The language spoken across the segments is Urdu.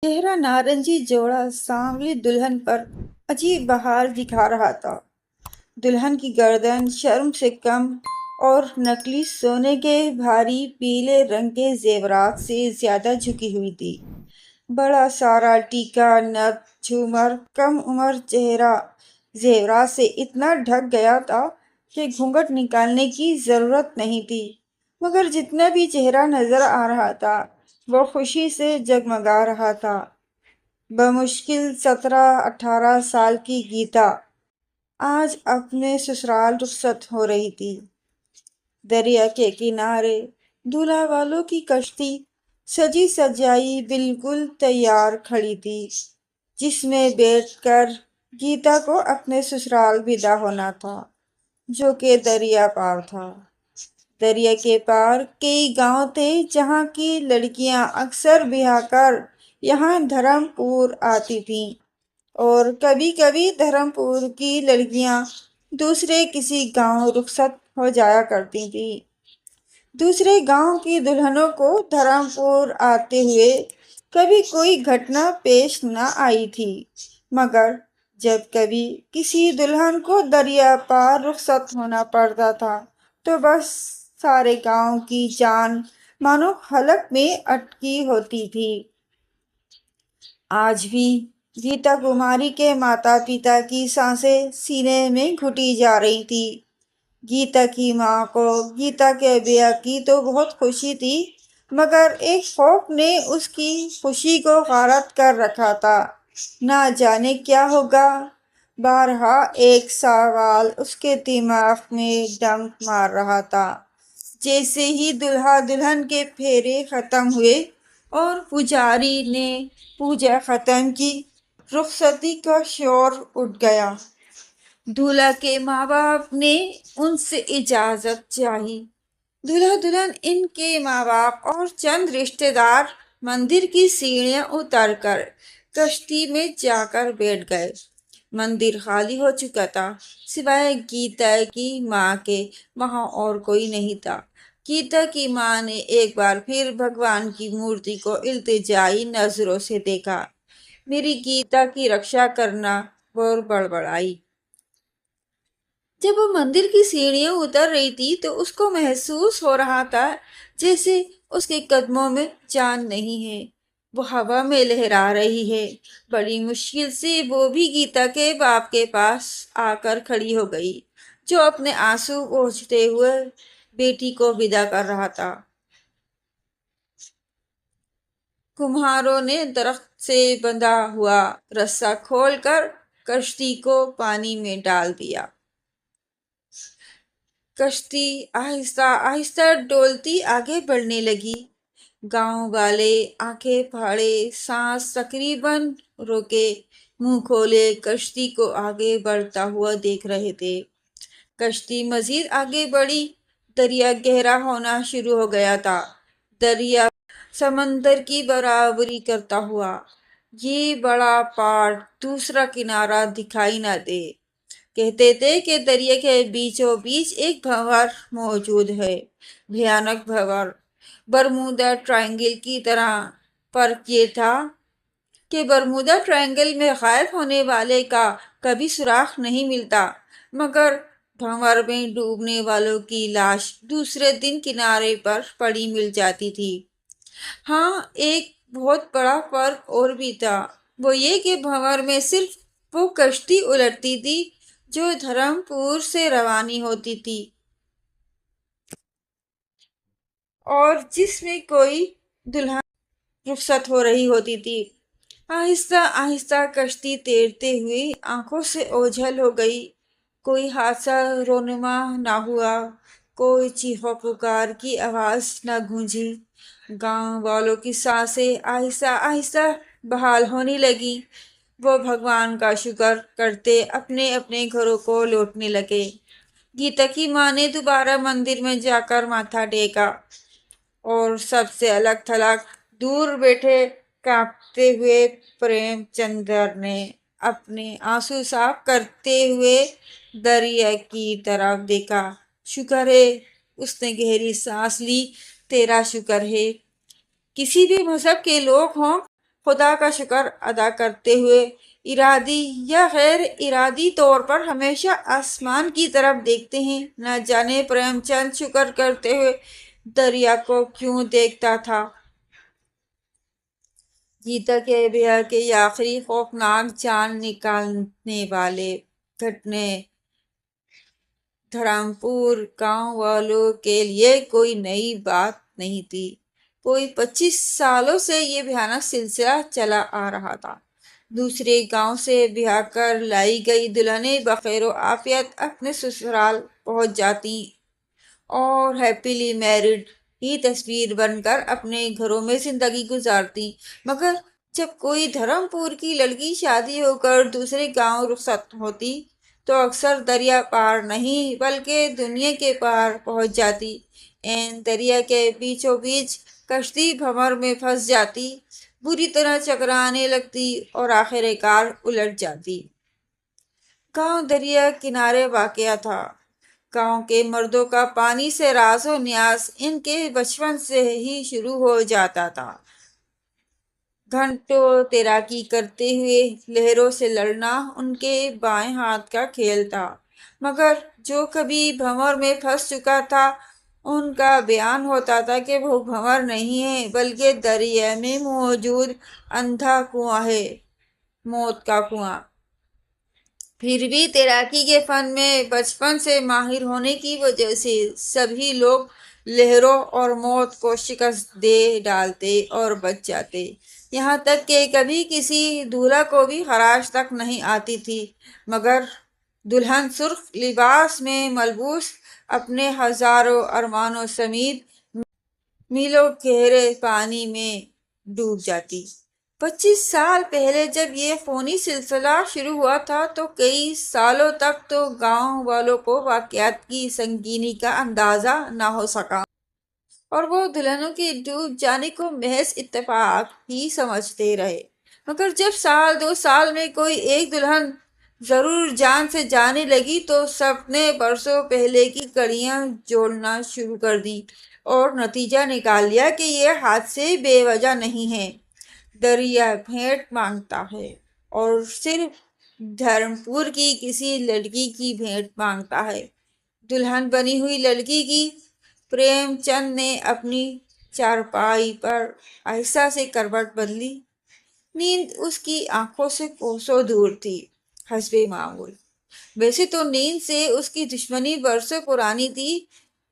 چہرہ نارنجی جوڑا سانولی دلہن پر عجیب بہار دکھا رہا تھا۔ دلہن کی گردن شرم سے کم اور نکلی سونے کے بھاری پیلے رنگ کے زیورات سے زیادہ جھکی ہوئی تھی۔ بڑا سارا ٹیکا، نتھ، جھومر، کم عمر چہرہ زیورات سے اتنا ڈھک گیا تھا کہ گھونگھٹ نکالنے کی ضرورت نہیں تھی، مگر جتنا بھی چہرہ نظر آ رہا تھا وہ خوشی سے جگمگا رہا تھا۔ بمشکل 17-18 سال کی گیتا آج اپنے سسرال رخصت ہو رہی تھی۔ دریا کے کنارے دولہا والوں کی کشتی سجی سجائی بالکل تیار کھڑی تھی، جس میں بیٹھ کر گیتا کو اپنے سسرال ودا ہونا تھا، جو کہ دریا پار تھا۔ دریا کے پار کئی گاؤں تھے جہاں کی لڑکیاں اکثر بیاہ کر یہاں دھرم پور آتی تھیں، اور کبھی کبھی دھرم پور کی لڑکیاں دوسرے کسی گاؤں رخصت ہو جایا کرتی تھیں۔ دوسرے گاؤں کی دلہنوں کو دھرم پور آتے ہوئے کبھی کوئی گھٹنا پیش نہ آئی تھی، مگر جب کبھی کسی دلہن کو دریا پار رخصت ہونا پڑتا تھا تو بس سارے گاؤں کی جان مانو حلق میں اٹکی ہوتی تھی۔ آج بھی گیتا کماری کے ماتا پتا کی سانسیں سینے میں گھٹی جا رہی تھی۔ گیتا کی ماں کو گیتا کے بیاہ کی تو بہت خوشی تھی، مگر ایک خوف نے اس کی خوشی کو غارت کر رکھا تھا۔ نہ جانے کیا ہوگا۔ بارہا ایک سوال اس کے دماغ میں ڈنک مار رہا تھا۔ جیسے ہی دولہا دلہن کے پھیرے ختم ہوئے اور پجاری نے پوجا ختم کی، رخصتی کا شور اٹھ گیا۔ دولہا کے ماں باپ نے ان سے اجازت چاہی۔ دولہا دلہن، ان کے ماں باپ اور چند رشتے دار مندر کی سیڑھیاں اتر کر کشتی میں جا کر بیٹھ گئے۔ مندر خالی ہو چکا تھا، سوائے گیتا کی ماں کے وہاں اور کوئی نہیں تھا۔ گیتا کی ماں نے ایک بار پھر بھگوان کی مورتی کو التجائی نظروں سے دیکھا۔ میری گیتا کی رکشا کرنا، وہ بڑبڑائی۔ جب وہ مندر کی سیڑھیاں اتر رہی تھی تو اس کو محسوس ہو رہا تھا جیسے اس کے قدموں میں جان نہیں ہے، وہ ہوا میں لہرا رہی ہے۔ بڑی مشکل سے وہ بھی گیتا کے باپ کے پاس آ کر کھڑی ہو گئی، جو اپنے آنسو پوچھتے ہوئے بیٹی کو ودا کر رہا تھا۔ کمہاروں نے درخت سے بندھا ہوا رسا کھول کر کشتی کو پانی میں ڈال دیا۔ کشتی آہستہ آہستہ ڈولتی آگے بڑھنے لگی۔ گاؤں والے آنکھیں پھاڑے، سانس تقریباً روکے منہ کھولے کشتی کو آگے بڑھتا ہوا دیکھ رہے تھے۔ کشتی مزید آگے بڑھی، دریا گہرا ہونا شروع ہو گیا تھا۔ دریا سمندر کی برابری کرتا ہوا، یہ بڑا پہاڑ دوسرا کنارہ دکھائی نہ دے۔ کہتے تھے کہ دریا کے بیچوں بیچ ایک بھنور موجود ہے، بھیانک بھنور، برمودا ٹرائنگل کی طرح۔ فرق یہ تھا کہ برمودا ٹرائنگل میں غائب ہونے والے کا کبھی سراغ نہیں ملتا، مگر بھنور میں ڈوبنے والوں کی لاش دوسرے دن کنارے پر پڑی مل جاتی تھی۔ ہاں، ایک بہت بڑا فرق اور بھی تھا، وہ یہ کہ بھنور میں صرف وہ کشتی الٹتی تھی جو دھرم پور سے روانہ ہوتی تھی، اور جس میں کوئی دلہن رخصت ہو رہی ہوتی تھی۔ آہستہ آہستہ کشتی تیرتے ہوئے آنکھوں سے اوجھل ہو گئی۔ کوئی حادثہ رونما نہ ہوا، کوئی چیخو پکار کی آواز نہ گونجی۔ گاؤں والوں کی سانسیں آہستہ آہستہ بحال ہونے لگیں۔ وہ بھگوان کا شکر کرتے اپنے اپنے گھروں کو لوٹنے لگے۔ گیتا کی ماں نے دوبارہ مندر میں جا کر ماتھا ٹیکا، اور سب سے الگ تھلگ دور بیٹھے کانپتے ہوئے پریم چندر نے اپنے آنسو صاف کرتے ہوئے دریا کی طرف دیکھا۔ شکر ہے، اس نے گہری سانس لی، تیرا شکر ہے۔ کسی بھی مذہب کے لوگ ہوں خدا کا شکر ادا کرتے ہوئے ارادی یا غیر ارادی طور پر ہمیشہ آسمان کی طرف دیکھتے ہیں۔ نہ جانے پریم چند شکر کرتے ہوئے دریا کو کیوں دیکھتا تھا۔ گیتا کے بیاہ کے آخری خوفناک جان نکالنے والے گھٹنے دھرمپور گاؤں والوں کے لیے کوئی نئی بات نہیں تھی۔ کوئی 25 سالوں سے یہ بھیانک سلسلہ چلا آ رہا تھا۔ دوسرے گاؤں سے بیاہ کر لائی گئی دلہنیں بخیر و عافیت اپنے سسرال پہنچ جاتی اور ہیپیلی میرڈ ہی تصویر بن کر اپنے گھروں میں زندگی گزارتی، مگر جب کوئی دھرمپور کی لڑکی شادی ہو کر دوسرے گاؤں رخصت ہوتی تو اکثر دریا پار نہیں بلکہ دنیا کے پار پہنچ جاتی۔ دریا کے بیچوں بیچ کشتی بھنور میں پھنس جاتی، بری طرح چکرانے لگتی اور آخر کار الٹ جاتی۔ گاؤں دریا کنارے واقع تھا۔ گاؤں کے مردوں کا پانی سے راز و نیاز ان کے بچپن سے ہی شروع ہو جاتا تھا۔ گھنٹوں تیراکی کرتے ہوئے لہروں سے لڑنا ان کے بائیں ہاتھ کا کھیل تھا، مگر جو کبھی بھنور میں پھنس چکا تھا ان کا بیان ہوتا تھا کہ وہ بھنور نہیں ہے بلکہ دریا میں موجود اندھا کنواں ہے، موت کا کنواں۔ پھر بھی تیراکی کے فن میں بچپن سے ماہر ہونے کی وجہ سے سبھی لوگ لہروں اور موت کو شکست دے ڈالتے اور بچ جاتے، یہاں تک کہ کبھی کسی دولہا کو بھی خراش تک نہیں آتی تھی، مگر دلہن سرخ لباس میں ملبوس اپنے ہزاروں ارمانوں سمیت میلوں گہرے پانی میں ڈوب جاتی۔ 25 سال پہلے جب یہ خونی سلسلہ شروع ہوا تھا تو کئی سالوں تک تو گاؤں والوں کو واقعات کی سنگینی کا اندازہ نہ ہو سکا اور وہ دلہنوں کے ڈوب جانے کو محض اتفاق ہی سمجھتے رہے، مگر جب سال 2 سال میں کوئی ایک دلہن ضرور جان سے جانے لگی تو سب نے برسوں پہلے کی کڑیاں جوڑنا شروع کر دی اور نتیجہ نکال لیا کہ یہ حادثے بے وجہ نہیں ہیں۔ دریا بھیٹ مانگتا ہے اور صرف دھرمپور کی کسی لڑکی کی بھیٹ مانگتا ہے۔ دلہن بنی ہوئی لڑکی کی پریم چند نے اپنی چارپائی پر آہستہ سے کروٹ بدلی۔ نیند اس کی آنکھوں سے کوسوں دور تھی۔ حسب معمول ویسے تو نیند سے اس کی دشمنی برسوں پرانی تھی،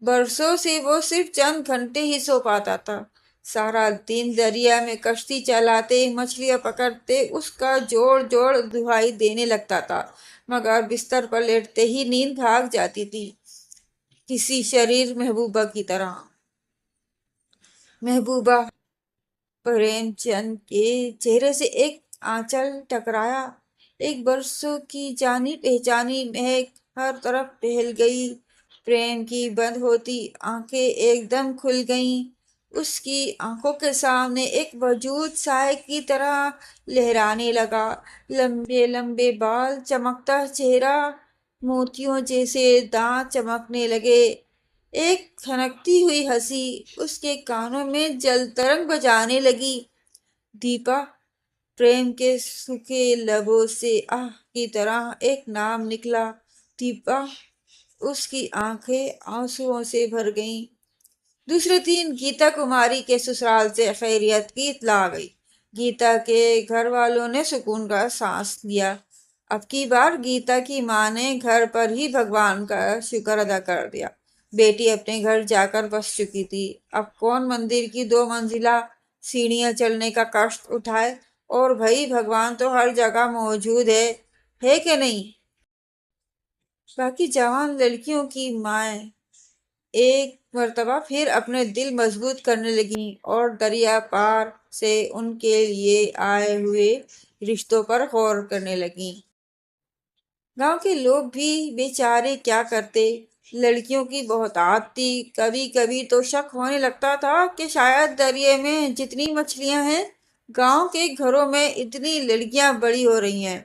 برسوں سے وہ صرف چند گھنٹے ہی سو پاتا تھا۔ سارا دن دریا میں کشتی چلاتے مچھلیاں پکڑتے اس کا جوڑ جوڑ دہائی دینے لگتا تھا، مگر بستر پر لیٹتے ہی نیند بھاگ جاتی تھی، کسی شریر محبوبہ کی طرح۔ محبوبہ! پریم چند کے چہرے سے ایک آنچل ٹکرایا، ایک برسوں کی جانی پہچانی مہک ہر طرف پھیل گئی۔ پریم کی بند ہوتی آنکھیں ایک دم کھل گئیں، اس کی آنکھوں کے سامنے ایک وجود سائے کی طرح لہرانے لگا، لمبے لمبے بال، چمکتا چہرہ، موتیوں جیسے دانت چمکنے لگے، ایک کھنکتی ہوئی ہنسی اس کے کانوں میں جل ترنگ بجانے لگی۔ دیپا! پریم کے سوکھے لبوں سے آہ کی طرح ایک نام نکلا، دیپا! اس کی آنکھیں آنسوؤں سے بھر گئیں۔ دوسرے دن گیتا کماری کے سسرال سے خیریت کی اطلاع آ گئی۔ گیتا کے گھر والوں نے سکون کا سانس لیا۔ اب کی بار گیتا کی ماں نے گھر پر ہی بھگوان کا شکر ادا کر دیا۔ بیٹی اپنے گھر جا کر بس چکی تھی، اب کون مندر کی 2 منزلہ سیڑھیاں چڑھنے کا کشٹ اٹھائے، اور بھئی بھگوان تو ہر جگہ موجود ہے کہ نہیں؟ باقی جوان لڑکیوں کی مائیں ایک مرتبہ پھر اپنے دل مضبوط کرنے لگیں اور دریا پار سے ان کے لیے آئے ہوئے رشتوں پر غور کرنے لگیں۔ گاؤں کے لوگ بھی بیچارے کیا کرتے، لڑکیوں کی بہتات تھی، کبھی کبھی تو شک ہونے لگتا تھا کہ شاید دریا میں جتنی مچھلیاں ہیں گاؤں کے گھروں میں اتنی لڑکیاں بڑی ہو رہی ہیں۔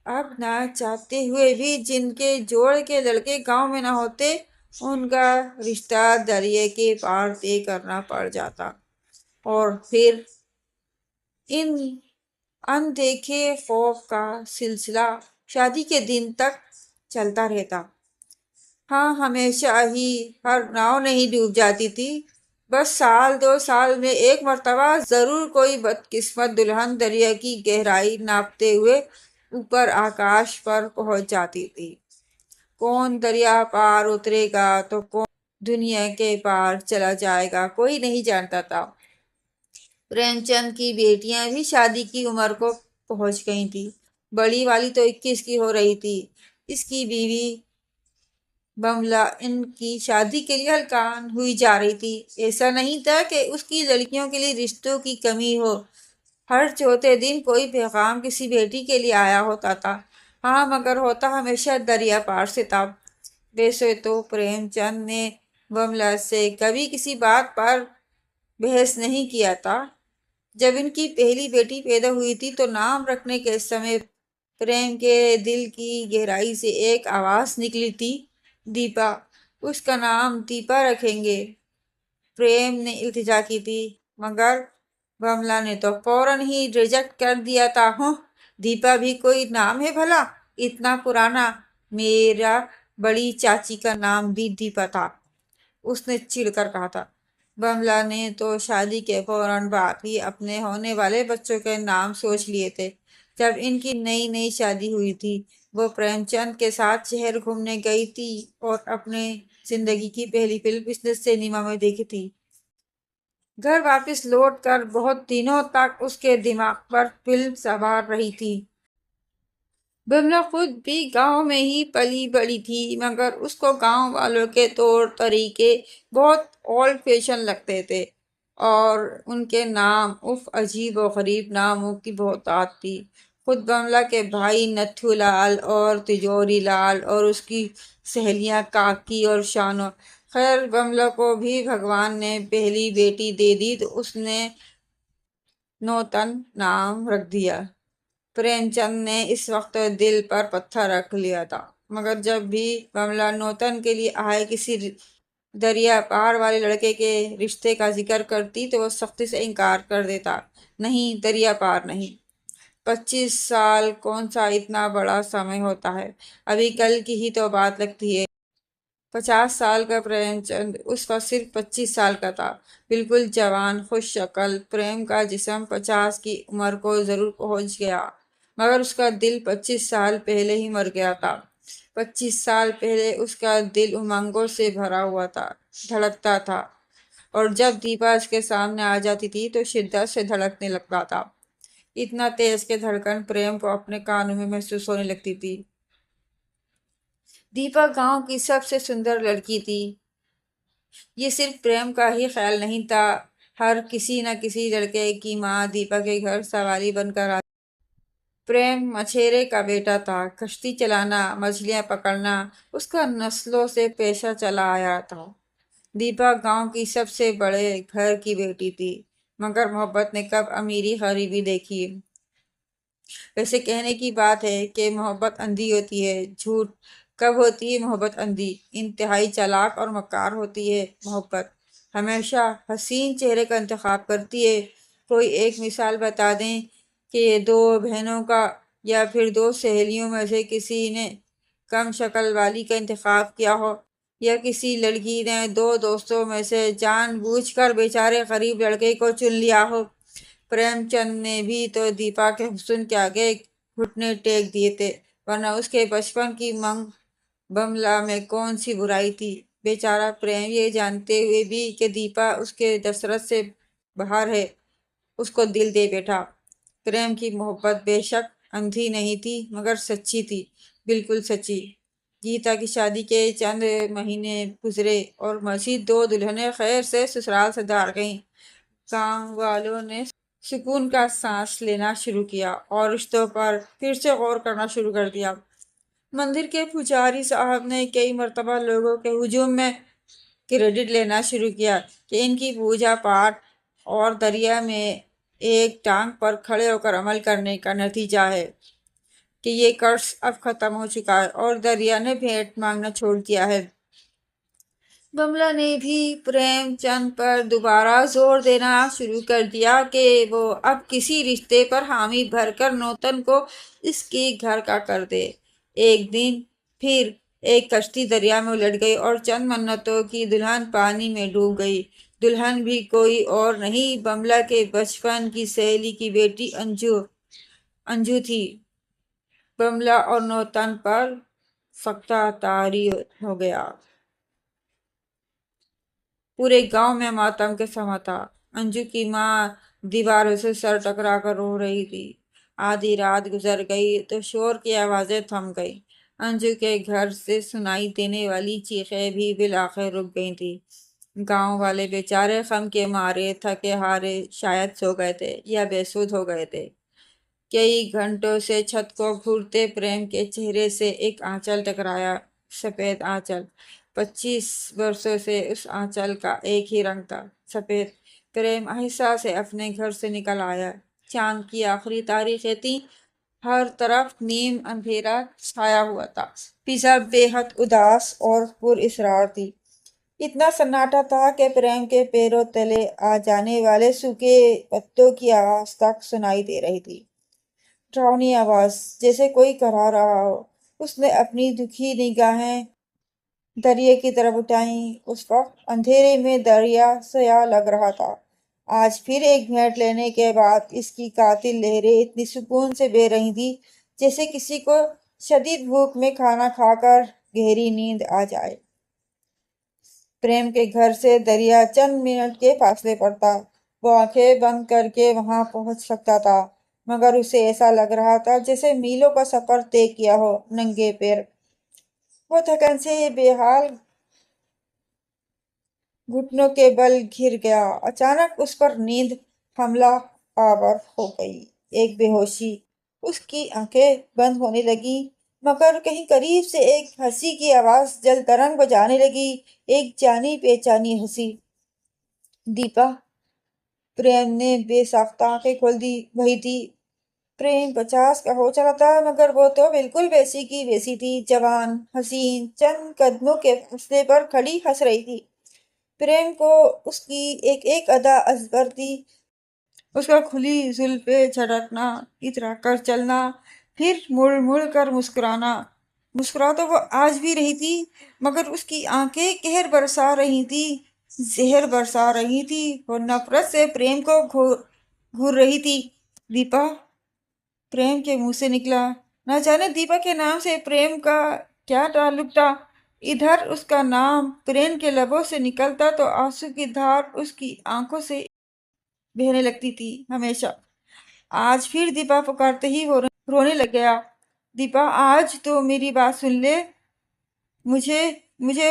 اب نہ چاہتے ہوئے بھی جن کے جوڑ کے لڑکے گاؤں میں نہ ہوتے ان کا رشتہ دریا کے پار طے کرنا پڑ جاتا، اور پھر ان اندیکھے خوف کا سلسلہ شادی کے دن تک چلتا رہتا۔ ہاں، ہمیشہ ہی ہر ناؤ نہیں ڈوب جاتی تھی، بس سال 2 سال میں ایک مرتبہ ضرور کوئی بدقسمت دلہن دریا کی گہرائی ناپتے ہوئے اوپر آکاش پر پہنچ جاتی تھی۔ کون دریا پار اترے گا تو کون دنیا کے پار چلا جائے گا، کوئی نہیں جانتا تھا۔ پریم چند کی بیٹیاں بھی شادی کی عمر کو پہنچ گئی تھیں۔ بڑی والی تو 21 کی ہو رہی تھی۔ اس کی بیوی بملا ان کی شادی کے لیے ہلکان ہوئی جا رہی تھی۔ ایسا نہیں تھا کہ اس کی لڑکیوں کے لیے رشتوں کی کمی ہو، ہر چوتھے دن کوئی پیغام کسی بیٹی کے لیے آیا ہوتا تھا۔ ہاں، مگر ہوتا ہمیشہ دریا پار سے تھا۔ ویسے تو پریم چند نے بملا سے کبھی کسی بات پر بحث نہیں کیا تھا۔ جب ان کی پہلی بیٹی پیدا ہوئی تھی تو نام رکھنے کے سمے پریم کے دل کی گہرائی سے ایک آواز نکلی تھی، دیپا۔ اس کا نام دیپا رکھیں گے۔ پریم نے التجا کی تھی، مگر بملا نے تو فوراً ہی ریجیکٹ کر دیا تھا۔ ہوں، دیپا بھی کوئی نام ہے بھلا، اتنا پرانا؟ میرا بڑی چاچی کا نام بھی دیپا تھا، اس نے چڑ کر کہا تھا۔ بملا نے تو شادی کے فوراً بعد ہی اپنے ہونے والے بچوں کے نام سوچ لیے تھے۔ جب ان کی نئی نئی شادی ہوئی تھی، وہ پریم چند کے ساتھ شہر گھومنے گئی تھی اور اپنے زندگی کی پہلی فلم اس نے سینما میں دیکھی تھی۔ گھر واپس لوٹ کر بہت دنوں تک اس کے دماغ پر فلم سوار رہی تھی۔ بملا خود بھی گاؤں میں ہی پلی بڑھی تھی، مگر اس کو گاؤں والوں کے طور طریقے بہت اولڈ فیشن لگتے تھے اور ان کے نام عجیب و غریب ناموں کی بہتات تھی۔ خود بملا کے بھائی نتھو لال اور تجوری لال اور اس کی سہیلیاں کاکی اور شانو۔ خیر، بملا کو بھی بھگوان نے پہلی بیٹی دے دی تو اس نے نوتن نام رکھ دیا۔ پریم چند نے اس وقت دل پر پتھر رکھ لیا تھا، مگر جب بھی بملا نوتن کے لیے آئے کسی دریا پار والے لڑکے کے رشتے کا ذکر کرتی تو وہ سختی سے انکار کر دیتا۔ نہیں، دریا پار نہیں۔ 25 سال کون سا اتنا بڑا سمے ہوتا ہے، ابھی کل کی ہی تو بات لگتی ہے۔ 50 سال کا پریم چند اس وقت صرف 25 سال کا تھا، بالکل جوان، خوش شکل۔ پریم کا جسم 50 کی عمر کو ضرور پہنچ گیا، مگر اس کا دل 25 سال پہلے ہی مر گیا تھا۔ 25 سال پہلے اس کا دل امنگوں سے بھرا ہوا تھا، دھڑکتا تھا، اور جب دیپا اس کے سامنے آ جاتی تھی تو شدت سے دھڑکنے لگتا تھا، اتنا تیز کہ دھڑکن پریم کو اپنے کانوں میں محسوس ہونے لگتی تھی۔ دیپا گاؤں کی سب سے سندر لڑکی تھی۔ یہ صرف پریم کا ہی خیال نہیں تھا، ہر کسی نہ کسی لڑکے کی ماں دیپا کے گھر سواری بن کر آتی۔ پریم مچھیرے کا بیٹا تھا، کشتی چلانا، مچھلیاں پکڑنا اس کا نسلوں سے پیشہ چلا آیا تھا۔ دیپا گاؤں کی سب سے بڑے گھر کی بیٹی تھی، مگر محبت نے کب امیری غریبی دیکھی؟ ویسے کہنے کی بات ہے کہ محبت اندھی ہوتی ہے، جھوٹ۔ کب ہوتی ہے محبت اندھی؟ انتہائی چالاک اور مکار ہوتی ہے محبت، ہمیشہ حسین چہرے کا انتخاب کرتی ہے۔ کوئی ایک مثال بتا دیں کہ 2 بہنوں کا یا پھر 2 سہیلیوں میں سے کسی نے کم شکل والی کا انتخاب کیا ہو، یا کسی لڑکی نے 2 دوستوں میں سے جان بوجھ کر بیچارے غریب لڑکے کو چن لیا ہو۔ پریم چند نے بھی تو دیپا کے حسن کے آگے گھٹنے ٹیک دیے تھے، ورنہ اس کے بچپن کی منگ بملا میں کون سی برائی تھی؟ بیچارہ پریم یہ جانتے ہوئے بھی کہ دیپا اس کے دسترس سے باہر ہے، اس کو دل دے بیٹھا۔ پریم کی محبت بے شک اندھی نہیں تھی، مگر سچی تھی، بالکل سچی۔ گیتا کی شادی کے چند مہینے گزرے اور مزید 2 دلہنیں خیر سے سسرال سے دھار گئیں۔ گاؤں والوں نے سکون کا سانس لینا شروع کیا اور رشتوں پر پھر سے غور کرنا شروع کر دیا۔ مندر کے پجاری صاحب نے کئی مرتبہ لوگوں کے ہجوم میں کریڈٹ لینا شروع کیا کہ ان کی پوجا پاٹ اور دریا میں ایک ٹانگ پر کھڑے ہو کر عمل کرنے کا نتیجہ ہے کہ یہ قرض اب ختم ہو چکا ہے اور دریا نے بھیٹ مانگنا چھوڑ دیا ہے۔ بملا نے بھی پریم چند پر دوبارہ زور دینا شروع کر دیا کہ وہ اب کسی رشتے پر حامی بھر کر نوتن کو اس کے گھر کا کر دے۔ ایک دن پھر ایک کشتی دریا میں الٹ گئی اور چند منتوں کی دلہن پانی میں ڈوب گئی۔ دلہن بھی کوئی اور نہیں، بملا کے بچپن کی سہیلی کی بیٹی انجو تھی۔ بملا اور نوتن پر سکتہ طاری ہو گیا۔ پورے گاؤں میں ماتم کا سماں تھا۔ انجو کی ماں دیواروں سے سر ٹکرا کر رو رہی تھی۔ آدھی رات گزر گئی تو شور کی آوازیں تھم گئیں۔ انجو کے گھر سے سنائی دینے والی چیخیں بھی بالآخر رک گئی تھیں۔ گاؤں والے بیچارے غم کے مارے تھکے ہارے شاید سو گئے تھے یا بے سود ہو گئے تھے۔ کئی گھنٹوں سے چھت کو گھورتے پریم کے چہرے سے ایک آنچل ٹکرایا، سفید آنچل۔ 25 برسوں سے اس آنچل کا ایک ہی رنگ تھا، سفید۔ پریم آہستہ سے اپنے گھر سے نکل آیا۔ چاند کی آخری تاریخیں تھیں، ہر طرف نیم اندھیرا چھایا ہوا تھا۔ فضا بے حد اداس اور پر اسرار تھی۔ اتنا سناٹا تھا کہ پریم کے پیروں تلے آ جانے والے سوکھے پتوں کی آواز تک سنائی دے رہی تھی، ڈراؤنی آواز، جیسے کوئی کہہ رہا ہو۔ اس نے اپنی دکھی نگاہیں دریا کی طرف اٹھائیں۔ اس وقت اندھیرے میں دریا سیاہ لگ رہا تھا۔ آج پھر ایک گھونٹ لینے کے بعد اس کی قاتل لہریں اتنی سکون سے بہہ رہی تھیں جیسے کسی کو شدید بھوک میں کھانا کھا کر گہری نیند آ جائے۔ پریم کے گھر سے دریا چند منٹ کے فاصلے پر تھا۔ وہ آنکھیں بند کر کے وہاں پہنچ سکتا تھا، مگر اسے ایسا لگ رہا تھا جیسے میلوں کا سفر طے کیا ہو ننگے پیر۔ وہ تھکن سے بے حال گھٹنوں کے بل گر گیا۔ اچانک اس پر نیند حملہ آور ہو گئی، ایک بے ہوشی۔ اس کی آنکھیں بند ہونے لگیں، مگر کہیں قریب سے ایک ہنسی کی آواز جل ترنگ بجانے لگی، ایک جانی پہچانی ہنسی۔ دیپا! پریم نے بے ساختہ آنکھیں کھول دی۔ وہی تھی۔ پریم 50 کا ہو چلا تھا، مگر وہ تو بالکل ویسی کی ویسی تھی، جوان، حسین، چند قدموں کے فاصلے پر کھڑی ہنس رہی تھی۔ پریم کو اس کی ایک ایک ادا ازبر تھی، اس کا کھلی زلفیں جھٹکنا، اترا کر چلنا، پھر مڑ مڑ کر مسکرانا۔ مسکرا تو وہ آج بھی رہی تھی، مگر اس کی آنکھیں قہر برسا رہی تھی، زہر برسا رہی تھی۔ وہ نفرت سے پریم کو گھور رہی تھی۔ دیپا! پریم کے منہ سے نکلا۔ نہ جانے دیپا کے نام سے پریم کا کیا تعلق تھا۔ ادھر اس کا نام پریم کے لبوں سے نکلتا تو آنسو کی دھار اس کی آنکھوں سے بہنے لگتی تھی، ہمیشہ۔ آج پھر دیپا پکارتے ہی وہ رونے لگ گیا۔ دیپا! آج تو میری بات سن لے، مجھے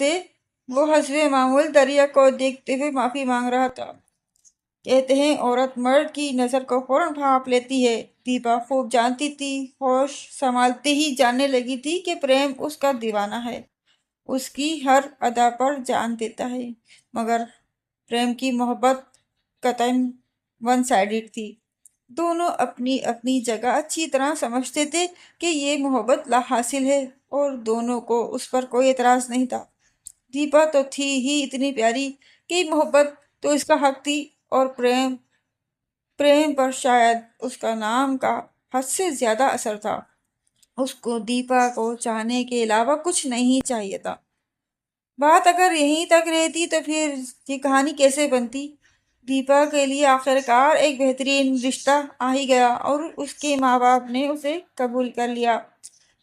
دے۔ وہ حسب معمول دریا کو دیکھتے ہوئے معافی مانگ رہا تھا۔ کہتے ہیں عورت مرد کی نظر کو فوراً بھانپ لیتی ہے۔ دیپا خوب جانتی تھی، ہوش سنبھالتے ہی جاننے لگی تھی کہ پریم اس کا دیوانہ ہے، اس کی ہر ادا پر جان دیتا ہے۔ مگر پریم کی محبت قطعاً ون سائیڈڈ تھی۔ دونوں اپنی اپنی جگہ اچھی طرح سمجھتے تھے کہ یہ محبت لا حاصل ہے، اور دونوں کو اس پر کوئی اعتراض نہیں تھا۔ دیپا تو تھی ہی اتنی پیاری کہ محبت تو اس کا حق تھی، اور پریم پر شاید اس کا نام کا حد سے زیادہ اثر تھا۔ اس کو دیپا کو چاہنے کے علاوہ کچھ نہیں چاہیے تھا۔ بات اگر یہیں تک رہتی تو پھر یہ کہانی کیسے بنتی؟ دیپا کے لیے آخرکار ایک بہترین رشتہ آ ہی گیا، اور اس کے ماں باپ نے اسے قبول کر لیا۔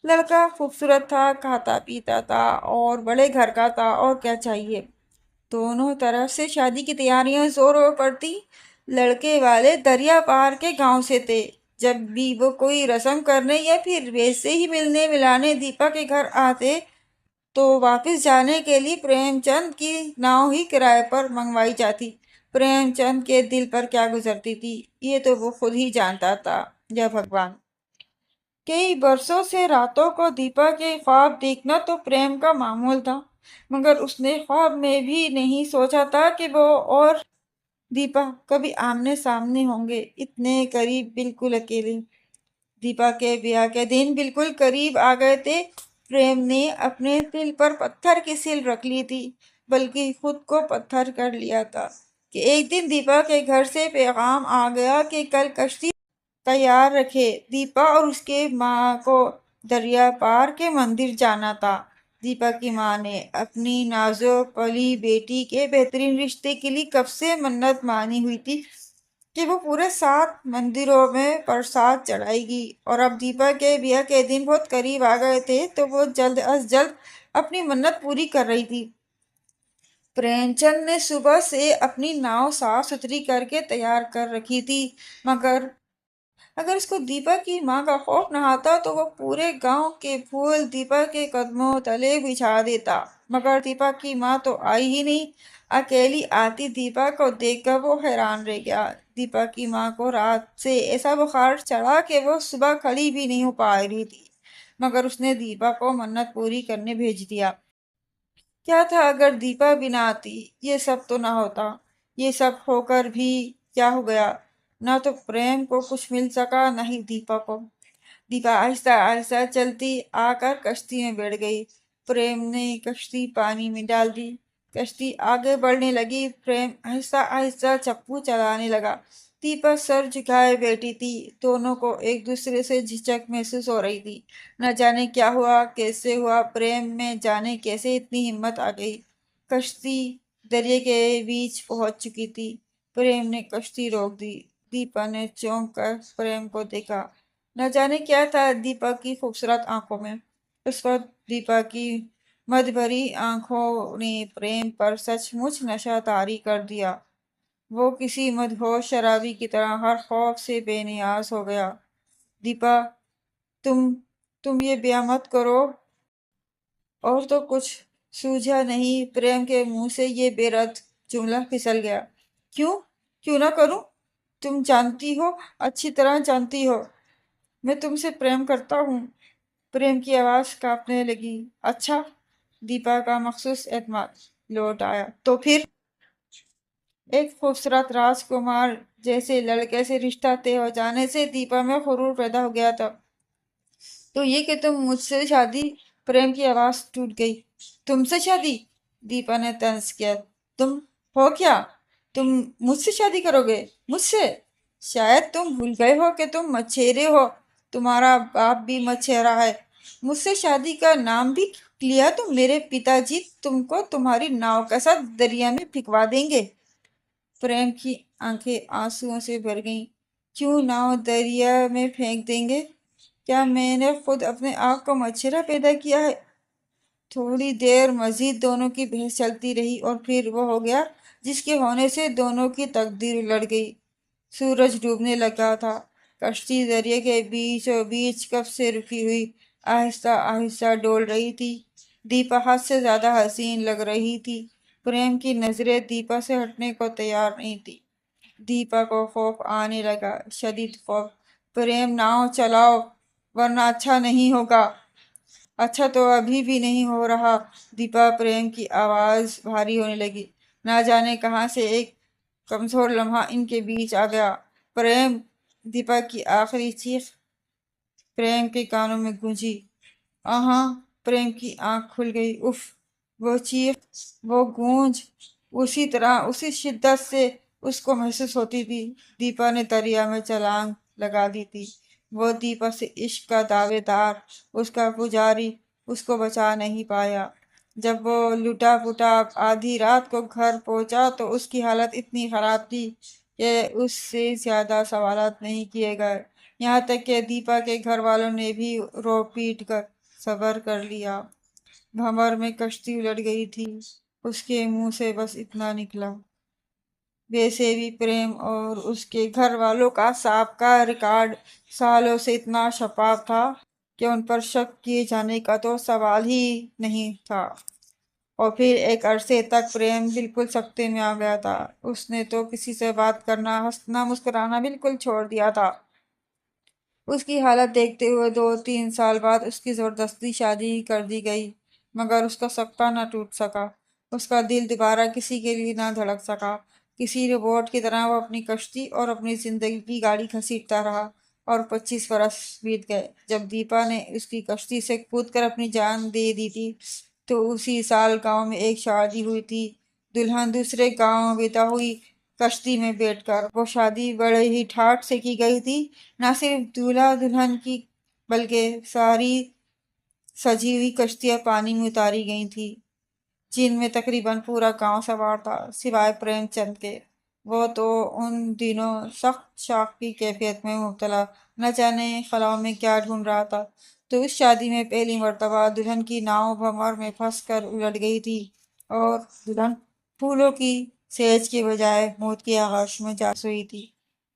لڑکا خوبصورت تھا، کھاتا پیتا تھا، اور بڑے گھر کا تھا، اور کیا چاہیے۔ دونوں طرف سے شادی کی تیاریاں زوروں پر تھیں۔ لڑکے والے دریا پار کے گاؤں سے تھے۔ جب بھی وہ کوئی رسم کرنے یا پھر ویسے ہی ملنے ملانے دیپا کے گھر آتے تو واپس جانے کے لیے پریم چند کی ناؤ ہی کرائے پر منگوائی جاتی۔ پریم چند کے دل پر کیا گزرتی تھی، یہ تو وہ خود ہی جانتا تھا یا بھگوان۔ کئی برسوں سے راتوں کو دیپا کے خواب دیکھنا تو پریم کا معمول تھا، مگر اس نے خواب میں بھی نہیں سوچا تھا کہ وہ اور دیپا کبھی آمنے سامنے ہوں گے، اتنے قریب، بالکل اکیلے۔ دیپا کے بیاہ کے دن بالکل قریب آ گئے تھے۔ پریم نے اپنے دل پر پتھر کی سیل رکھ لی تھی، بلکہ خود کو پتھر کر لیا تھا کہ ایک دن دیپا کے گھر سے پیغام آ گیا کہ کل کشتی تیار رکھے۔ دیپا اور اس کے ماں کو دریا پار کے مندر جانا تھا۔ دیپا کی ماں نے اپنی نازک پلی بیٹی کے بہترین رشتے کے لیے کب سے منت مانی ہوئی تھی کہ وہ پورے 7 مندروں میں پرساد چڑھائے گی، اور اب دیپا کے بیاہ کے دن بہت قریب آ گئے تھے تو وہ جلد از جلد اپنی منت پوری کر رہی تھی۔ پریم چند نے صبح سے اپنی ناؤ صاف ستھری کر کے تیار کر رکھی تھی، مگر اگر اس کو دیپا کی ماں کا خوف نہ آتا تو وہ پورے گاؤں کے پھول دیپا کے قدموں تلے بچھا دیتا، مگر دیپا کی ماں تو آئی ہی نہیں۔ اکیلی آتی دیپا کو دیکھ کر وہ حیران رہ گیا۔ دیپا کی ماں کو رات سے ایسا بخار چڑھا کہ وہ صبح کھڑی بھی نہیں ہو پا رہی تھی، مگر اس نے دیپا کو منت پوری کرنے بھیج دیا۔ کیا تھا اگر دیپا بھی نہ آتی؟ یہ سب تو نہ ہوتا۔ یہ سب ہو کر بھی کیا ہو گیا؟ نہ تو پریم کو کچھ مل سکا، نہ ہی دیپا کو۔ دیپا آہستہ آہستہ چلتی آ کر کشتی میں بیٹھ گئی۔ پریم نے کشتی پانی میں ڈال دی۔ کشتی آگے بڑھنے لگی۔ پریم آہستہ آہستہ چپو چلانے لگا۔ دیپا سر جھکائے بیٹھی تھی۔ دونوں کو ایک دوسرے سے جھجک محسوس ہو رہی تھی۔ نہ جانے کیا ہوا، کیسے ہوا، پریم میں جانے کیسے اتنی ہمت آ گئی۔ کشتی دریا کے بیچ پہنچ چکی تھی۔ پریم نے کشتی روک دی۔ دیپا نے چونک کر پریم کو دیکھا۔ نہ جانے کیا تھا دیپا کی خوبصورت آنکھوں میں۔ اس وقت دیپا کی مد بھری آنکھوں نے پریم پر سچ مچ نشہ طاری کر دیا۔ وہ کسی مدہوش شرابی کی طرح ہر خوف سے بے نیاز ہو گیا۔ دیپا، تم یہ بیاہ مت کرو۔ اور تو کچھ سوجھا نہیں۔ پریم کے منہ سے یہ بے رد جملہ پھسل گیا۔ کیوں نہ کروں؟ تم جانتی ہو، اچھی طرح جانتی ہو، میں تم سے پریم کرتا ہوں۔ پریم کی آواز کانپنے لگی۔ اچھا؟ دیپا کا مخصوص اعتماد لوٹ آیا۔ تو پھر؟ ایک خوبصورت راجکمار جیسے لڑکے سے رشتہ طے ہو جانے سے دیپا میں غرور پیدا ہو گیا تھا۔ تو یہ کہ تم مجھ سے شادی؟ پریم کی آواز ٹوٹ گئی۔ تم سے شادی؟ دیپا نے طنز کیا۔ تم ہو کیا؟ تم مجھ سے شادی کرو گے؟ مجھ سے؟ شاید تم بھول گئے ہو کہ تم مچھیرے ہو، تمہارا باپ بھی مچھیرا ہے۔ مجھ سے شادی کا نام بھی لیا تو میرے پتا جی تم کو تمہاری ناؤ کے ساتھ دریا میں پھینکوا دیں گے۔ پریم کی آنکھیں آنسوؤں سے بھر گئیں۔ کیوں ناؤ دریا میں پھینک دیں گے؟ کیا میں نے خود اپنے آپ کو مچھیرا پیدا کیا ہے؟ تھوڑی دیر مزید دونوں کی بحث چلتی رہی اور پھر وہ ہو گیا جس کے ہونے سے دونوں کی تقدیر الٹ گئی۔ سورج ڈوبنے لگا تھا۔ کشتی دریا کے بیچوں بیچ کب سے رکی ہوئی آہستہ آہستہ ڈول رہی تھی۔ دیپا حد سے زیادہ حسین لگ رہی تھی۔ پریم کی نظریں دیپا سے ہٹنے کو تیار نہیں تھی۔ دیپا کو خوف آنے لگا، شدید خوف۔ پریم ناؤ چلاؤ ورنہ اچھا نہیں ہوگا۔ اچھا تو ابھی بھی نہیں ہو رہا۔ دیپا، پریم کی آواز بھاری ہونے لگی۔ نہ جانے کہاں سے ایک کمزور لمحہ ان کے بیچ آ گیا۔ پریم! دیپا کی آخری چیخ پریم کے کانوں میں گونجی۔ آہاں! پریم کی آنکھ کھل گئی۔ اف! وہ چیخ، وہ گونج اسی طرح، اسی شدت سے اس کو محسوس ہوتی تھی۔ دیپا نے دریا میں چھلانگ لگا دی تھی۔ وہ دیپا سے عشق کا دعوے دار، اس کا پجاری، اس کو بچا نہیں پایا۔ جب وہ لٹا پٹا آدھی رات کو گھر پہنچا تو اس کی حالت اتنی خراب تھی کہ اس سے زیادہ سوالات نہیں کیے گئے۔ یہاں تک کہ دیپا کے گھر والوں نے بھی رو پیٹ کر صبر کر لیا۔ بھنور میں کشتی الٹ گئی تھی۔ اس کے منہ سے بس اتنا نکلا۔ ویسے بھی پریم اور اس کے گھر والوں کا سابقہ ریکارڈ سالوں سے اتنا شفاف تھا کہ ان پر شک کیے جانے کا تو سوال ہی نہیں تھا۔ اور پھر ایک عرصے تک پریم بالکل سکتے میں آ گیا تھا۔ اس نے تو کسی سے بات کرنا، ہنسنا مسکرانا بالکل چھوڑ دیا تھا۔ اس کی حالت دیکھتے ہوئے 2-3 سال بعد اس کی زبردستی شادی کر دی گئی، مگر اس کا سکہ نہ ٹوٹ سکا۔ اس کا دل دوبارہ کسی کے لیے نہ دھڑک سکا۔ کسی روبوٹ کی طرح وہ اپنی کشتی اور اپنی زندگی کی گاڑی گھسیٹتا رہا۔ اور 25 برس بیت گئے۔ جب دیپا نے اس کی کشتی سے کود کر اپنی جان دے دی تھی تو اسی سال گاؤں میں ایک شادی ہوئی تھی۔ دلہن دوسرے گاؤں بیتا ہوئی کشتی میں بیٹھ کر۔ وہ شادی بڑے ہی ٹھاٹ سے کی گئی تھی۔ نہ صرف دولہا دلہن کی بلکہ ساری سجی ہوئی کشتیاں پانی میں اتاری گئی تھی، جن میں تقریباً پورا گاؤں سوار تھا سوائے پریم چند کے۔ وہ تو ان دنوں سخت شوق کی کیفیت میں مبتلا، نہ جانے خلاؤں میں کیا ڈھونڈ رہا تھا۔ تو اس شادی میں پہلی مرتبہ دلہن کی ناؤ بھنور میں پھنس کر الٹ گئی تھی اور دلہن پھولوں کی سیج کے بجائے موت کی آغوش میں جا سوئی تھی۔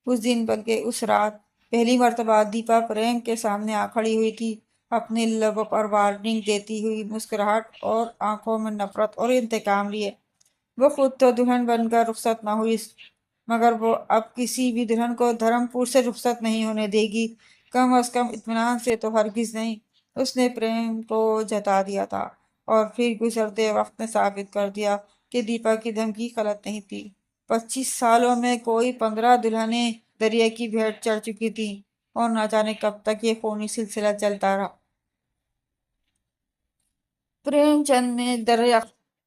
اس دن بلکہ اس رات پہلی مرتبہ دیپا پریم کے سامنے آ کھڑی ہوئی تھی، اپنے لبوں پر وارننگ دیتی ہوئی مسکراہٹ اور آنکھوں میں نفرت اور انتقام لیے۔ وہ خود تو دلہن بن کر رخصت نہ ہوئی، مگر وہ اب کسی بھی دلہن کو دھرم پور سے رخصت نہیں ہونے دے گی، کم از کم اطمینان سے تو ہرگز نہیں۔ اس نے پریم کو جتا دیا تھا اور پھر گزرتے وقت نے ثابت کر دیا کہ دیپا کی دھمکی غلط نہیں تھی۔ 25 سالوں میں کوئی 15 دلہنیں دریا کی بھیٹ چڑھ چکی تھیں اور نہ جانے کب تک یہ خونی سلسلہ چلتا رہا۔ پریم چند نے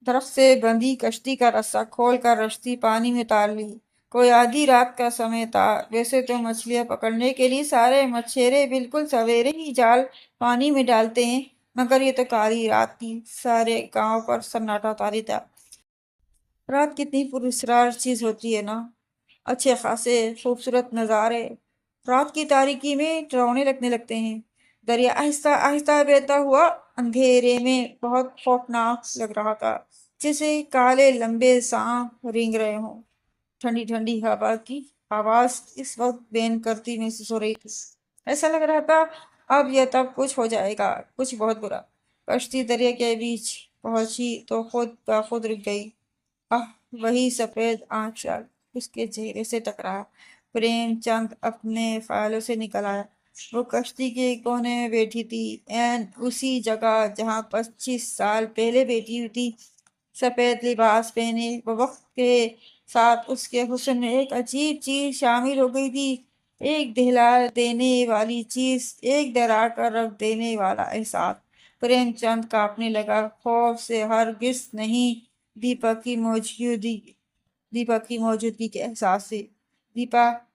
درخت سے بندھی کشتی کا رسہ کھول کر رشتی پانی میں اتار لی۔ کوئی آدھی رات کا سمے تھا۔ ویسے تو مچھلیاں پکڑنے کے لیے سارے مچھیرے بالکل سویرے ہی جال پانی میں ڈالتے ہیں، مگر یہ تو کالی رات تھی۔ سارے گاؤں پر سناٹا طاری تھا۔ رات کتنی پراسرار چیز ہوتی ہے نا، اچھے خاصے خوبصورت نظارے رات کی تاریکی میں ڈراؤنے لگتے ہیں۔ دریا آہستہ آہستہ بہتا ہوا اندھیرے میں بہت خوفناک لگ رہا تھا، جیسے کالے لمبے سانپ رینگ رہے ہوں۔ ٹھنڈی ٹھنڈی ہوا کی آواز اس وقت بین کرتی محسوس ہو رہی تھی۔ ایسا لگ رہا تھا اب یا تب کچھ ہو جائے گا، کچھ بہت برا۔ کشتی دریا کے بیچ پہنچی تو خود بخود رک گئی۔ وہی سفید آنچ اس کے چہرے سے ٹکرایا۔ پریم چند اپنے خیالوں سے نکل آیا۔ وہ کشتی کے کونے میں بیٹھی تھی، عین اسی جگہ جہاں 25 سال پہلے بیٹھی ہوئی تھی۔ سفید لباس پہنے وہ وقت کے ساتھ اس کے حسن میں ایک عجیب چیز شامل ہو گئی تھی، ایک دہلا دینے والی چیز، ایک ڈرا کر رکھ دینے والا احساس۔ پریم چند کانپنے لگا، خوف سے، ہرگز نہیں، دیپا کی موجودگی کے احساس سے۔ دیپا،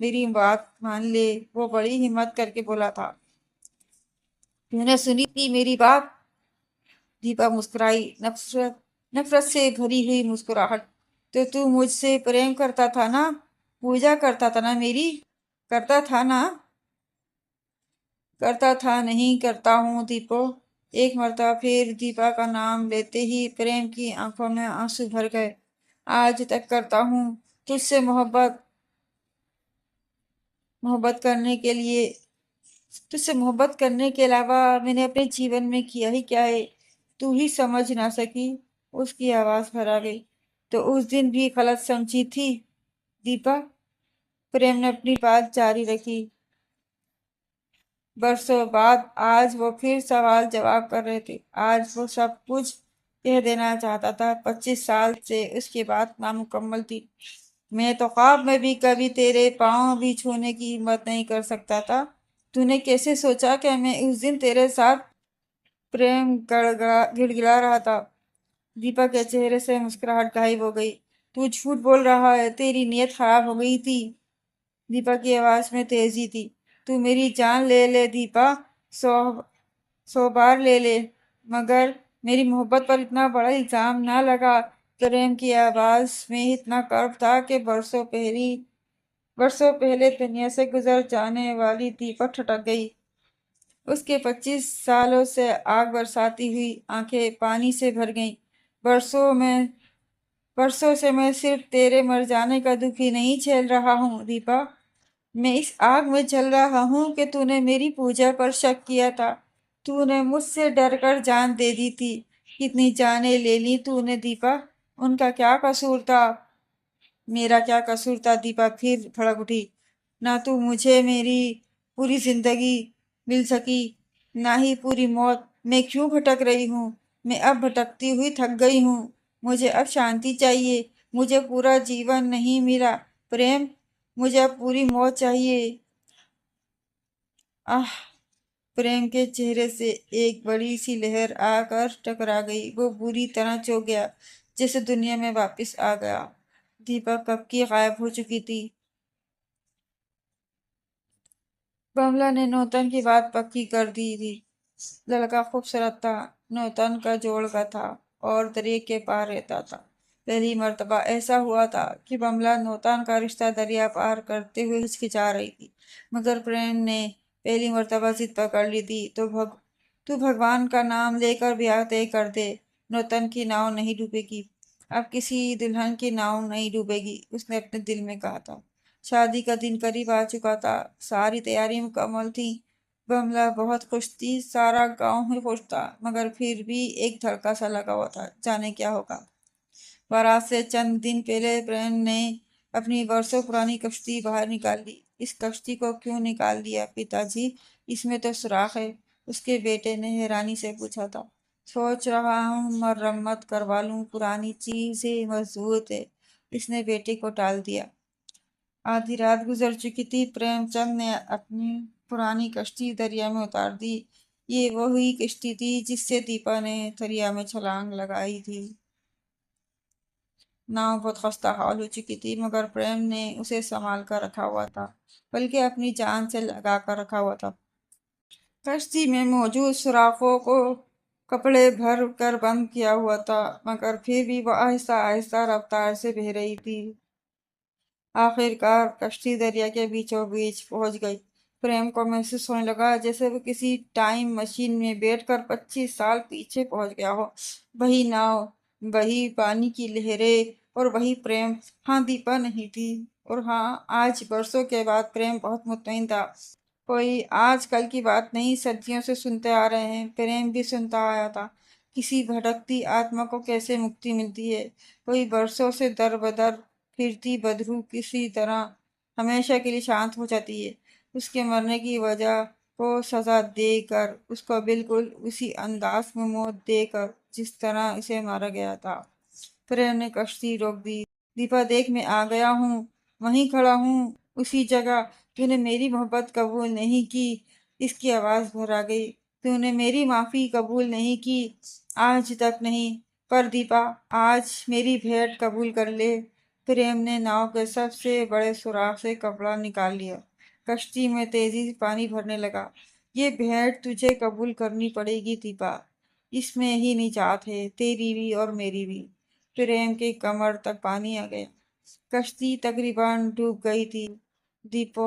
میری بات مان لے، وہ بڑی ہمت کر کے بولا تھا۔ میں نے سنی تھی میری بات؟ دیپا مسکرائی، نفرت سے بھری ہوئی مسکراہٹ۔ تو مجھ سے پریم کرتا تھا نا، پوجا کرتا تھا نا میری، کرتا تھا نا؟ کرتا تھا نہیں کرتا ہوں دیپو۔ ایک مرتبہ پھر دیپا کا نام لیتے ہی پریم کی آنکھوں میں آنسو بھر گئے۔ آج تک کرتا ہوں، تجھ سے محبت کرنے کے علاوہ میں نے اپنے جیون میں کیا ہی کیا ہے، تو ہی سمجھ نہ سکی۔ اس کی آواز بھر آ گئی۔ تو اس دن بھی غلط سمجھی تھی دیپا؟ پریم نے اپنی بات جاری رکھی۔ برسوں بعد آج وہ پھر سوال جواب کر رہے تھے۔ آج وہ سب کچھ کہہ دینا چاہتا تھا۔ 25 سال سے اس کی بات نامکمل تھی۔ میں تو خواب میں بھی کبھی تیرے پاؤں بھی چھونے کی ہمت نہیں کر سکتا تھا۔ تو نے کیسے سوچا کہ میں اس دن تیرے ساتھ؟ پریم گڑگڑا رہا تھا۔ دیپا کے چہرے سے مسکراہٹ غائب ہو گئی۔ تو جھوٹ بول رہا ہے، تیری نیت خراب ہو گئی تھی۔ دیپا کی آواز میں تیزی تھی۔ تو میری جان لے لے دیپا، 100 بار لے لے، مگر میری محبت پر اتنا بڑا الزام نہ لگا۔ پریم کی آواز میں اتنا کرب تھا کہ برسوں پہلے دنیا سے گزر جانے والی دیپا ٹھٹک گئی۔ اس کے 25 سالوں سے آگ برساتی ہوئی آنکھیں پانی سے بھر گئیں۔ برسوں سے میں صرف تیرے مر جانے کا دکھ ہی نہیں جھیل رہا ہوں دیپا، میں اس آگ میں جل رہا ہوں کہ تو نے میری پوجا پر شک کیا تھا، تو نے مجھ سے ڈر کر جان دے دی تھی۔ کتنی جانیں لے لی تو نے دیپا، ان کا کیا قصور تھا؟ میرا کیا قصور تھا؟ دیپا پھر بھڑک اٹھی۔ نہ تو مجھے میری پوری زندگی مل سکی، نہ ہی پوری موت۔ میں کیوں بھٹک رہی ہوں؟ میں اب بھٹکتی ہوئی تھک گئی ہوں۔ مجھے اب شانتی چاہیے، مجھے پورا جیون نہیں ملا۔ پریم، مجھے اب پوری موت چاہیے۔ آہ! پریم کے چہرے سے ایک بڑی سی لہر آ کر ٹکرا گئی۔ وہ بری طرح چونک گیا، جیسے دنیا میں واپس آ گیا۔ دیپا کب کی غائب ہو چکی تھی۔ بملا نے نوتن کی بات پکی کر دی تھی۔ لڑکا خوبصورت تھا، نوتن کا جوڑ کا تھا اور دریا کے پار رہتا تھا۔ پہلی مرتبہ ایسا ہوا تھا کہ بملا نوتن کا رشتہ دریا پار کرتے ہوئے ہچکچا رہی تھی، مگر پریم نے پہلی مرتبہ ضد پکڑ لی تھی۔ تو بھگوان کا نام لے کر بیاہ طے کر دے، نوتن کی ناؤ نہیں ڈوبے گی، اب کسی دلہن کی ناؤ نہیں ڈوبے گی، اس نے اپنے دل میں کہا تھا۔ شادی کا دن قریب آ چکا تھا، ساری تیاری مکمل تھی۔ بملا بہت خوش تھی، سارا گاؤں ہی خوش تھا، مگر پھر بھی ایک دھڑکا سا لگا ہوا تھا، جانے کیا ہوگا۔ بارات سے چند دن پہلے پریم نے اپنی برسوں پرانی کشتی باہر نکال لی۔ اس کشتی کو کیوں نکال دیا پتا جی؟ اس میں تو سوراخ ہے، اس کے بیٹے نے حیرانی سے پوچھا تھا۔ سوچ رہا ہوں مرمت کروا لوں، پرانی چیزیں مضبوط ہے، اس نے بیٹے کو ٹال دیا۔ آدھی رات گزر چکی تھی، پریم چند نے اپنی پرانی کشتی دریا میں اتار دی۔ یہ وہی کشتی تھی جس سے دیپا نے دریا میں چھلانگ لگائی تھی۔ ناؤ بہت خستہ حال ہو چکی تھی، مگر پریم نے اسے سنبھال کر رکھا ہوا تھا، بلکہ اپنی جان سے لگا کر رکھا ہوا تھا۔ کشتی میں موجود سوراخوں کو کپڑے بھر کر بند کیا ہوا تھا، مگر پھر بھی وہ آہستہ آہستہ رفتار سے بہہ رہی تھی۔ آخر کار کشتی دریا کے بیچوں بیچ پہنچ گئی۔ پریم کو محسوس ہونے لگا جیسے وہ کسی ٹائم مشین میں بیٹھ کر 25 سال پیچھے پہنچ گیا ہو۔ وہی ناؤ، وہی پانی کی لہریں اور وہی پریم۔ ہاں، دیپا نہیں تھی، اور ہاں، آج برسوں کے بعد پریم بہت مطمئن تھا۔ کوئی آج کل کی بات نہیں، صدیوں سے سنتے آ رہے ہیں۔ پریم بھی سنتا آیا تھا، کسی بھٹکتی آتما کو کیسے مکتی ملتی ہے۔ کوئی برسوں سے در بدر پھرتی بدروح کسی طرح ہمیشہ کے لیے شانت ہو جاتی ہے، اس کے مرنے کی وجہ کو سزا دے کر، اس کو بالکل اسی انداز میں موت دے کر جس طرح اسے مارا گیا تھا۔ پریم نے کشتی روک دی۔ دیپا دیکھ، میں آ گیا ہوں، وہیں کھڑا ہوں، اسی جگہ۔ تو نے میری محبت قبول نہیں کی، اس کی آواز بھر آ گئی۔ تو نے میری معافی قبول نہیں کی، آج تک نہیں، پر دیپا آج میری بھیٹ قبول کر لے۔ پریم نے ناؤ کے سب سے بڑے سوراخ سے کپڑا نکال لیا۔ کشتی میں تیزی سے پانی بھرنے لگا۔ یہ بھیٹ تجھے قبول کرنی پڑے گی دیپا، اس میں ہی نجات ہے، تیری بھی اور میری بھی۔ پریم کے کمر تک پانی آ گیا، کشتی تقریباً ڈوب گئی تھی۔ دیپو،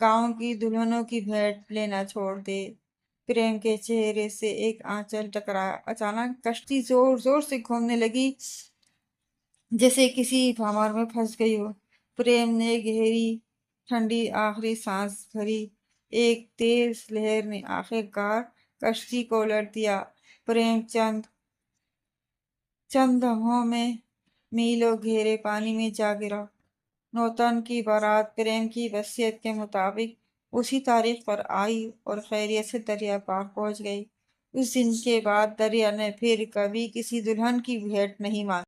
گاؤں کی دلہنوں کی بھیٹ لینا چھوڑ دے۔ پریم کے چہرے سے ایک آنچل ٹکرایا۔ اچانک کشتی زور زور سے گھومنے لگی، جیسے کسی بھنور میں پھنس گئی ہو۔ پریم نے گہری ٹھنڈی آخری سانس بھری۔ ایک تیز لہر نے آخر کار کشتی کو الٹ دیا۔ پریم چند لمحوں میں میلوں گہرے پانی میں جا گرا۔ نوتن کی بارات پریم کی وصیت کے مطابق اسی تاریخ پر آئی اور خیریت سے دریا پار پہنچ گئی۔ اس دن کے بعد دریا نے پھر کبھی کسی دلہن کی بھیٹ نہیں مانگی۔